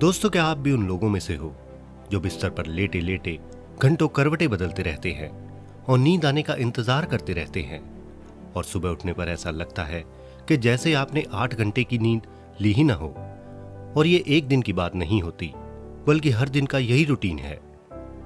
दोस्तों, क्या आप भी उन लोगों में से हो जो बिस्तर पर लेटे लेटे घंटों करवटें बदलते रहते हैं और नींद आने का इंतजार करते रहते हैं और सुबह उठने पर ऐसा लगता है कि जैसे आपने 8 घंटे की नींद ली ही ना हो। और ये एक दिन की बात नहीं होती, बल्कि हर दिन का यही रूटीन है।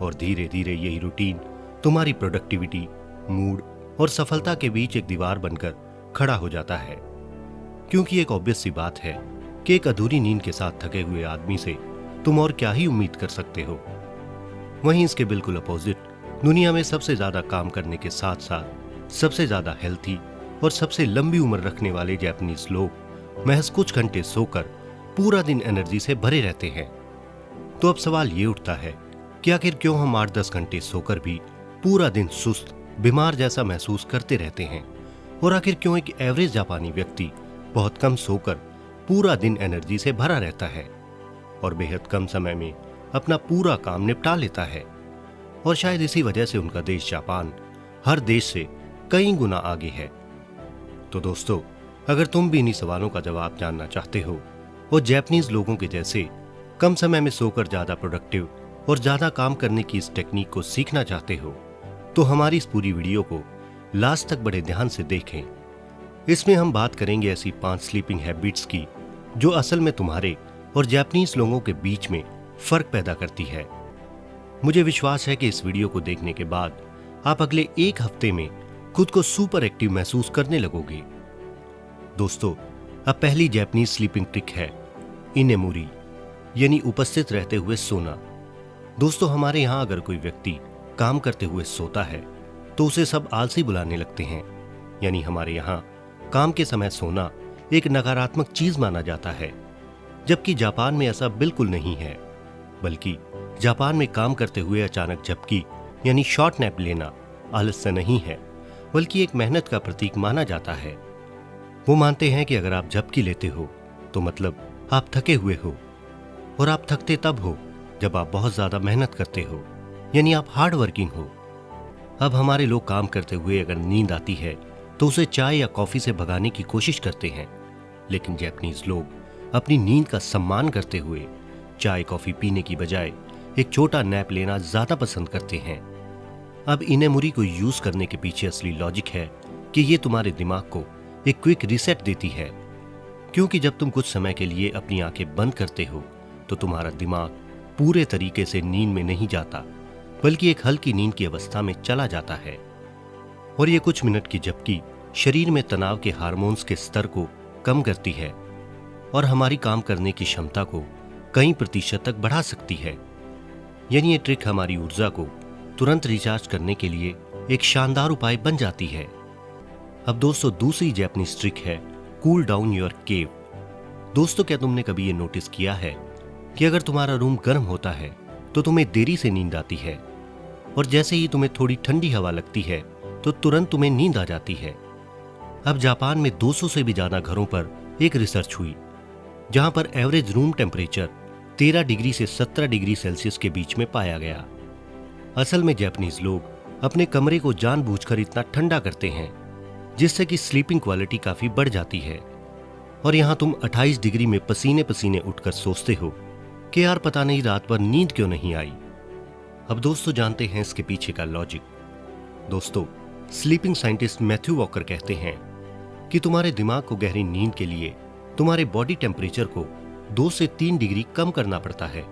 और धीरे धीरे यही रूटीन तुम्हारी प्रोडक्टिविटी, मूड और सफलता के बीच एक दीवार बनकर खड़ा हो जाता है। क्योंकि एक ऑब्वियस सी बात है कि एक अधूरी नींद के साथ थके हुए आदमी से तुम और क्या ही उम्मीद कर सकते हो। वहीं इसके बिल्कुल अपोजिट, दुनिया में सबसे ज्यादा काम करने के साथ साथ सबसे ज्यादा हेल्थी और सबसे लंबी उम्र रखने वाले जापानीज लोग महज कुछ घंटे सोकर पूरा दिन एनर्जी से भरे रहते हैं। तो अब सवाल ये उठता है कि आखिर क्यों हम 8-10 घंटे सोकर भी पूरा दिन सुस्त, बीमार जैसा महसूस करते रहते हैं? और आखिर क्यों एक एवरेज जापानी व्यक्ति बहुत कम सोकर पूरा दिन एनर्जी से भरा रहता है और बेहद कम समय में अपना पूरा काम निपटा लेता है? और शायद इसी वजह से उनका देश जापान हर देश से कई गुना आगे है। तो दोस्तों, अगर तुम भी इन्हीं सवालों का जवाब जानना चाहते हो और जापानीज लोगों के जैसे कम समय में सोकर ज्यादा प्रोडक्टिव और ज्यादा काम करने की इस टेक्निक को सीखना चाहते हो, तो हमारी इस पूरी वीडियो को लास्ट तक बड़े ध्यान से देखें। इसमें हम बात करेंगे ऐसी 5 स्लीपिंग हैबिट्स की जो असल में तुम्हारे और जापानीज लोगों के बीच में फर्क पैदा करती है। मुझे विश्वास है कि इस वीडियो को देखने के बाद आप अगले 1 हफ्ते में खुद को सुपर एक्टिव महसूस करने लगोगे। दोस्तों, अब पहली जापानीज स्लीपिंग ट्रिक है इनेमुरी, यानी उपस्थित रहते हुए सोना। दोस्तों, हमारे यहां अगर कोई व्यक्ति काम करते हुए सोता है तो उसे सब आलसी बुलाने लगते हैं। यानी हमारे यहां काम के समय सोना एक नकारात्मक चीज माना जाता है, जबकि जापान में ऐसा बिल्कुल नहीं है। बल्कि जापान में काम करते हुए अचानक झपकी यानी शॉर्ट नैप लेना आलस्य नहीं है, बल्कि एक मेहनत का प्रतीक माना जाता है। वो मानते हैं कि अगर आप झपकी लेते हो तो मतलब आप थके हुए हो, और आप थकते तब हो जब आप बहुत ज्यादा मेहनत करते हो, यानी आप हार्ड वर्किंग हो। अब हमारे लोग काम करते हुए अगर नींद आती है तो उसे चाय या कॉफी से भगाने की कोशिश करते हैं, लेकिन जापानीज लोग अपनी नींद का सम्मान करते हुए चाय कॉफी पीने की बजाय एक छोटा नैप लेना ज्यादा पसंद करते हैं। अब इनेमुरी को यूज करने के पीछे असली लॉजिक है कि ये तुम्हारे दिमाग को एक क्विक रीसेट देती है। क्योंकि जब तुम कुछ समय के लिए अपनी आंखें बंद करते हो तो तुम्हारा दिमाग पूरे तरीके से नींद में नहीं जाता, बल्कि एक हल्की नींद की अवस्था में चला जाता है। और ये कुछ मिनट की झपकी शरीर में तनाव के हार्मोन्स के स्तर को कम करती है और हमारी काम करने की क्षमता को कई प्रतिशत तक बढ़ा सकती है। यानी ये ट्रिक हमारी ऊर्जा को तुरंत रिचार्ज करने के लिए एक शानदार उपाय बन जाती है। अब दोस्तों, दूसरी जापानीज ट्रिक है कूल डाउन योर केव। दोस्तों, क्या तुमने कभी ये नोटिस किया है कि अगर तुम्हारा रूम गर्म होता है तो तुम्हें देरी से नींद आती है, और जैसे ही तुम्हें थोड़ी ठंडी हवा लगती है तो तुरंत तुम्हें नींद आ जाती है। अब जापान में 200 से भी ज्यादा घरों पर एक रिसर्च हुई जहां पर एवरेज रूम टेम्परेचर 13 डिग्री से 17 डिग्री सेल्सियस के बीच में पाया गया। असल में जापानीज लोग अपने कमरे को जानबूझकर इतना ठंडा करते हैं जिससे कि स्लीपिंग क्वालिटी काफी बढ़ जाती है। और यहां तुम 28 डिग्री में पसीने पसीने उठकर सोचते हो कि यार पता नहीं रात भर नींद क्यों नहीं आई। अब दोस्तों, जानते हैं इसके पीछे का लॉजिक। दोस्तों, स्लीपिंग साइंटिस्ट मैथ्यू वॉकर कहते हैं कि तुम्हारे दिमाग को गहरी नींद के लिए तुम्हारे बॉडी टेम्परेचर को 2 से 3 डिग्री कम करना पड़ता है।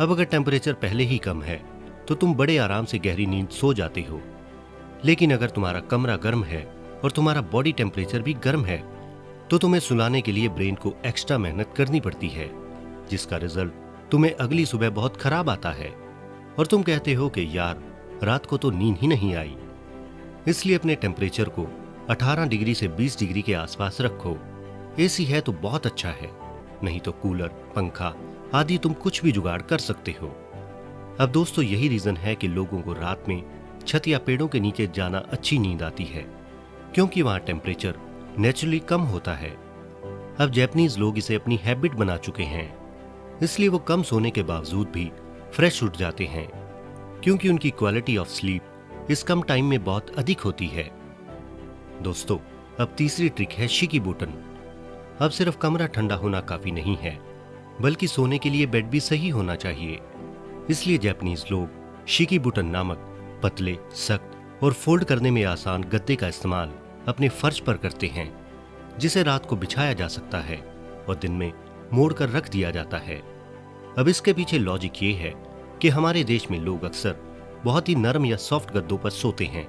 अब अगर टेम्परेचर पहले ही कम है तो तुम बड़े आराम से गहरी नींद सो जाते हो, लेकिन अगर तुम्हारा कमरा गर्म है और तुम्हारा बॉडी टेम्परेचर भी गर्म है तो तुम्हें सुलाने के लिए ब्रेन को एक्स्ट्रा मेहनत करनी पड़ती है, जिसका रिजल्ट तुम्हें अगली सुबह बहुत खराब आता है और तुम कहते हो कि यार रात को तो नींद ही नहीं आई। इसलिए अपने टेम्परेचर को 18 डिग्री से 20 डिग्री के आसपास रखो। एसी है तो बहुत अच्छा है, नहीं तो कूलर, पंखा आदि तुम कुछ भी जुगाड़ कर सकते हो। अब दोस्तों, यही रीजन है कि लोगों को रात में छत या पेड़ों के नीचे जाना अच्छी नींद आती है, क्योंकि वहां टेम्परेचर नेचुरली कम होता है। अब जापानीज लोग इसे अपनी हैबिट बना चुके हैं, इसलिए वो कम सोने के बावजूद भी फ्रेश उठ जाते हैं, क्योंकि उनकी क्वालिटी ऑफ स्लीप इस कम टाइम में बहुत अधिक होती है। दोस्तों, अब तीसरी ट्रिक है शिकी बटन। अब सिर्फ कमरा ठंडा होना काफी नहीं है, बल्कि सोने के लिए बेड भी सही होना चाहिए। इसलिए जापानीज लोग शिकीबुटन नामक पतले, सख्त और फोल्ड करने में आसान गद्दे का इस्तेमाल अपने फर्श पर करते हैं, जिसे रात को बिछाया जा सकता है और दिन में मोड़ कर रख दिया जाता है। अब इसके पीछे लॉजिक ये है कि हमारे देश में लोग अक्सर बहुत ही नरम या सॉफ्ट गद्दों पर सोते हैं।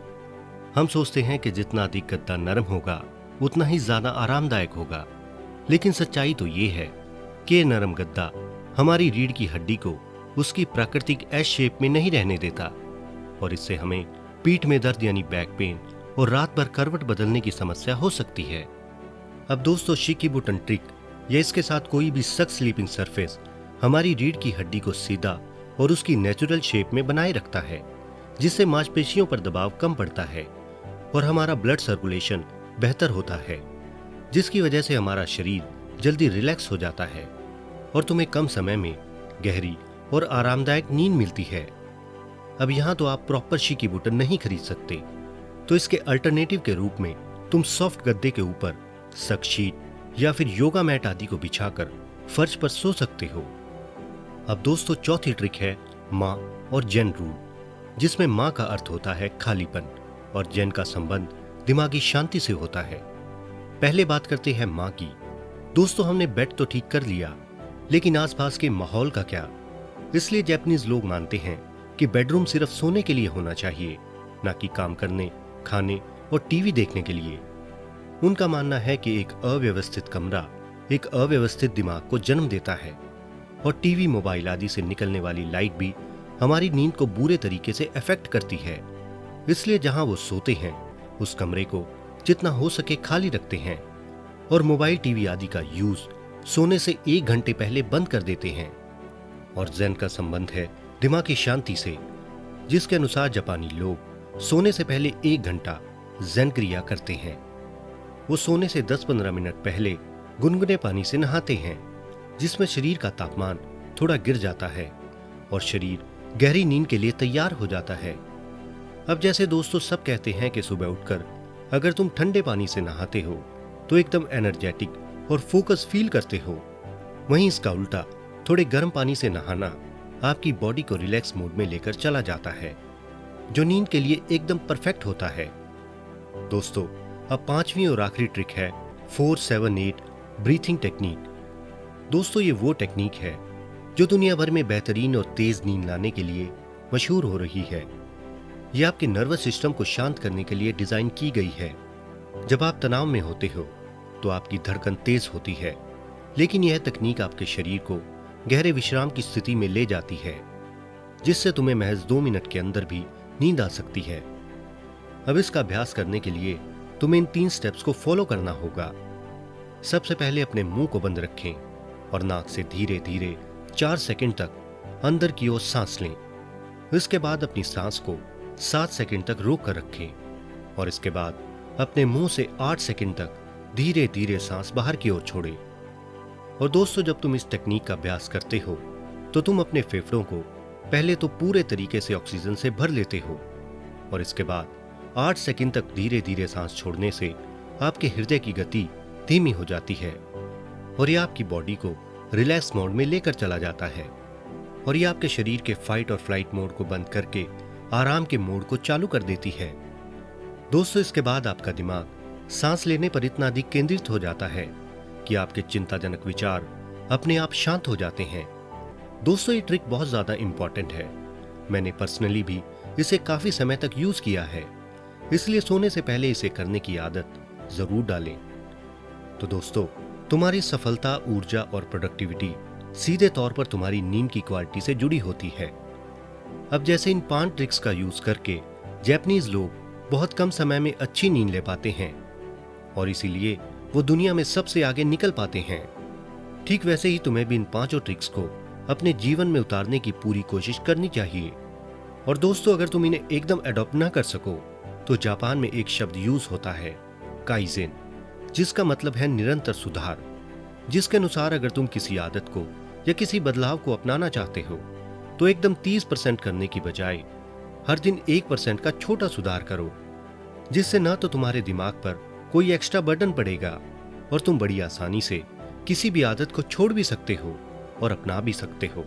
हम सोचते हैं कि जितना अधिक गद्दा नरम होगा उतना ही ज्यादा आरामदायक होगा, लेकिन सच्चाई तो ये है कि ये नरम गद्दा हमारी रीढ़ की हड्डी को उसकी प्राकृतिक एस शेप में नहीं रहने देता और इससे हमें पीठ में दर्द यानी बैक पेन और रात भर करवट बदलने की समस्या हो सकती है। अब दोस्तों, शिकीबुटन ट्रिक या इसके साथ कोई भी सख्त स्लीपिंग सरफेस हमारी रीढ़ की हड्डी को सीधा और उसकी नेचुरल शेप में बनाए रखता है, जिससे मांसपेशियों पर दबाव कम पड़ता है और हमारा ब्लड सर्कुलेशन बेहतर होता है, जिसकी वजह से हमारा शरीर जल्दी रिलैक्स हो जाता है और तुम्हें कम समय में गहरी और आरामदायक नींद मिलती है। अब यहाँ तो आप प्रॉपर शिकीबुटन नहीं खरीद सकते, तो इसके अल्टरनेटिव के रूप में तुम सॉफ्ट गद्दे के ऊपर सख्त शीट या फिर योगा मैट आदि को बिछाकर फर्श पर सो सकते हो। अब दोस्तों, चौथी ट्रिक है माँ और जेन रूल, जिसमें माँ का अर्थ होता है खालीपन और जेन का संबंध दिमागी शांति से होता है। पहले बात करते हैं माँ की। दोस्तों, हमने बेड तो ठीक कर लिया, लेकिन आसपास के माहौल का क्या? इसलिए जापानीज लोग मानते हैं कि बेडरूम सिर्फ सोने के लिए होना चाहिए, ना कि काम करने, खाने और टीवी देखने के लिए। उनका मानना है कि एक अव्यवस्थित कमरा एक अव्यवस्थित दिमाग को जन्म देता है और टीवी, मोबाइल आदि से निकलने वाली लाइट भी हमारी नींद को बुरे तरीके से अफेक्ट करती है। इसलिए जहां वो सोते हैं उस कमरे को जितना हो सके खाली रखते हैं और मोबाइल, टीवी आदि का यूज सोने से 1 घंटे पहले बंद कर देते हैं। और ज़ेन का संबंध है दिमागी शांति से, जिसके अनुसार जापानी लोग सोने से पहले 1 घंटा ज़ेन क्रिया करते हैं। वो सोने से 10-15 मिनट पहले गुनगुने पानी से नहाते हैं, जिसमें शरीर का तापमान थोड़ा गिर जाता है और शरीर गहरी नींद के लिए तैयार हो जाता है। अब जैसे दोस्तों सब कहते हैं कि सुबह उठकर अगर तुम ठंडे पानी से नहाते हो तो एकदम एनर्जेटिक और फोकस फील करते हो, वहीं इसका उल्टा थोड़े गर्म पानी से नहाना आपकी बॉडी को रिलैक्स मोड में लेकर चला जाता है, जो नींद के लिए एकदम परफेक्ट होता है। दोस्तों, अब 5वीं और आखिरी ट्रिक है 4-7-8 ब्रीथिंग टेक्निक। दोस्तों, ये वो टेक्निक है जो दुनिया भर में बेहतरीन और तेज नींद लाने के लिए मशहूर हो रही है। यह आपके नर्वस सिस्टम को शांत करने के लिए डिजाइन की गई है। जब आप तनाव में होते हो तो आपकी धड़कन तेज होती है, लेकिन यह तकनीक आपके शरीर को गहरे विश्राम की स्थिति में ले जाती है, जिससे तुम्हें महज 2 मिनट के अंदर भी नींद आ सकती है। अब इसका अभ्यास करने के लिए तुम्हें इन 3 स्टेप्स को फॉलो करना होगा। सबसे पहले अपने मुंह को बंद रखें और नाक से धीरे धीरे 4 सेकंड तक अंदर की ओर सांस लें। इसके बाद अपनी सांस को 7 सेकंड तक रोक कर रखें और इसके बाद अपने मुंह से 8 सेकंड तक धीरे धीरे सांस बाहर की ओर छोड़ें। और दोस्तों, जब तुम इस टेक्निक का अभ्यास करते हो तो तुम अपने फेफड़ों को पहले तो पूरे तरीके से ऑक्सीजन से भर लेते हो और इसके बाद 8 सेकंड तक धीरे धीरे सांस छोड़ने से आपके हृदय की गति धीमी हो जाती है और यह आपकी बॉडी को रिलैक्स मोड में लेकर चला जाता है और यह आपके शरीर के फाइट और फ्लाइट मोड को बंद करके आराम के मोड को चालू कर देती है। दोस्तों, इसके बाद आपका दिमाग सांस लेने पर इतना अधिक केंद्रित हो जाता है कि आपके चिंताजनक विचार अपने आप शांत हो जाते हैं। दोस्तों, ये ट्रिक बहुत ज्यादा इंपॉर्टेंट है। मैंने पर्सनली भी इसे काफी समय तक यूज किया है, इसलिए सोने से पहले इसे करने की आदत जरूर डालें। तो दोस्तों, तुम्हारी सफलता, ऊर्जा और प्रोडक्टिविटी सीधे तौर पर तुम्हारी नींद की क्वालिटी से जुड़ी होती है। अब जैसे इन 5 ट्रिक्स का यूज करके जापानीज लोग बहुत कम समय में अच्छी नींद ले पाते हैं और इसीलिए वो दुनिया में सबसे आगे निकल पाते हैं, ठीक वैसे ही तुम्हें भी इन 5 ट्रिक्स को अपने जीवन में उतारने की पूरी कोशिश करनी चाहिए। और दोस्तों, अगर तुम इन्हें एकदम अडॉप्ट ना कर सको तो जापान में एक शब्द यूज होता है काइजेन, जिसका मतलब है निरंतर सुधार, जिसके अनुसार अगर तुम किसी आदत को या किसी बदलाव को अपनाना चाहते हो तो एकदम 30% करने की बजाय हर दिन 1% का छोटा सुधार करो, जिससे ना तो तुम्हारे दिमाग पर कोई एक्स्ट्रा बर्डन पड़ेगा और तुम बड़ी आसानी से किसी भी आदत को छोड़ भी सकते हो और अपना भी सकते हो।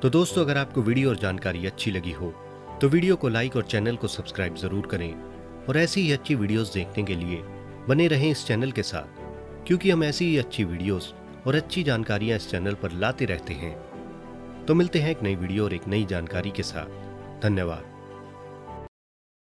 तो दोस्तों, अगर आपको वीडियो और जानकारी अच्छी लगी हो तो वीडियो को लाइक और चैनल को सब्सक्राइब जरूर करें और ऐसी ही अच्छी वीडियोस देखने के लिए बने रहें इस चैनल के साथ, क्योंकि हम ऐसी ही अच्छी वीडियोस और अच्छी जानकारियां इस चैनल पर लाते रहते हैं। तो मिलते हैं एक नई वीडियो और एक नई जानकारी के साथ। धन्यवाद।